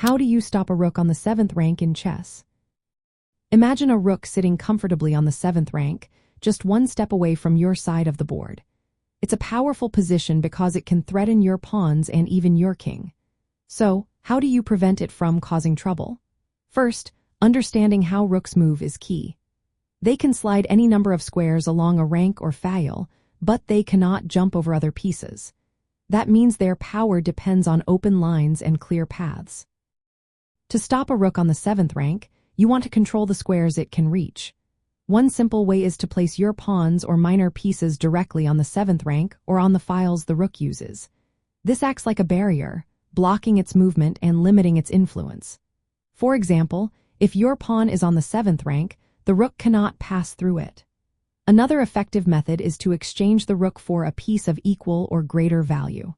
How do you stop a rook on the 7th rank in chess? Imagine a rook sitting comfortably on the 7th rank, just one step away from your side of the board. It's a powerful position because it can threaten your pawns and even your king. So, how do you prevent it from causing trouble? First, understanding how rooks move is key. They can slide any number of squares along a rank or file, but they cannot jump over other pieces. That means their power depends on open lines and clear paths. To stop a rook on the 7th rank, you want to control the squares it can reach. One simple way is to place your pawns or minor pieces directly on the 7th rank or on the files the rook uses. This acts like a barrier, blocking its movement and limiting its influence. For example, if your pawn is on the 7th rank, the rook cannot pass through it. Another effective method is to exchange the rook for a piece of equal or greater value.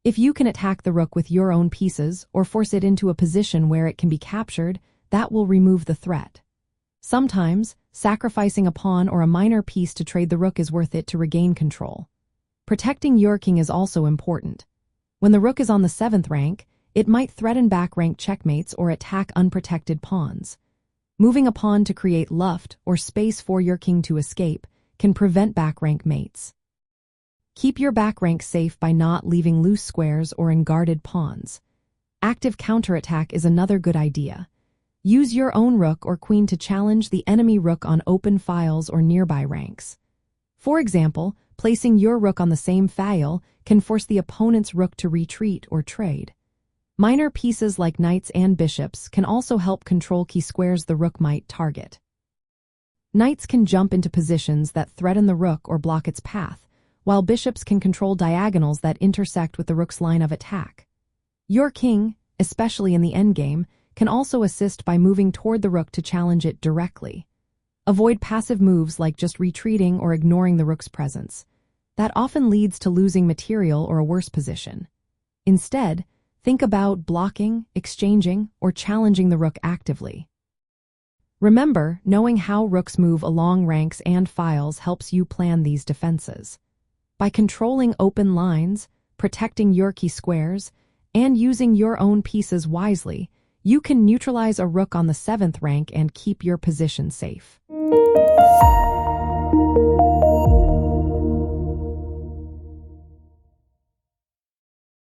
If you can attack the rook with your own pieces or force it into a position where it can be captured, that will remove the threat. Sometimes, sacrificing a pawn or a minor piece to trade the rook is worth it to regain control. Protecting your king is also important. When the rook is on the 7th rank, it might threaten back-rank checkmates or attack unprotected pawns. Moving a pawn to create luft or space for your king to escape can prevent back-rank mates. Keep your back rank safe by not leaving loose squares or unguarded pawns. Active counterattack is another good idea. Use your own rook or queen to challenge the enemy rook on open files or nearby ranks. For example, placing your rook on the same file can force the opponent's rook to retreat or trade. Minor pieces like knights and bishops can also help control key squares the rook might target. Knights can jump into positions that threaten the rook or block its path, while bishops can control diagonals that intersect with the rook's line of attack. Your king, especially in the endgame, can also assist by moving toward the rook to challenge it directly. Avoid passive moves like just retreating or ignoring the rook's presence. That often leads to losing material or a worse position. Instead, think about blocking, exchanging, or challenging the rook actively. Remember, knowing how rooks move along ranks and files helps you plan these defenses. By controlling open lines, protecting your key squares, and using your own pieces wisely, you can neutralize a rook on the 7th rank and keep your position safe.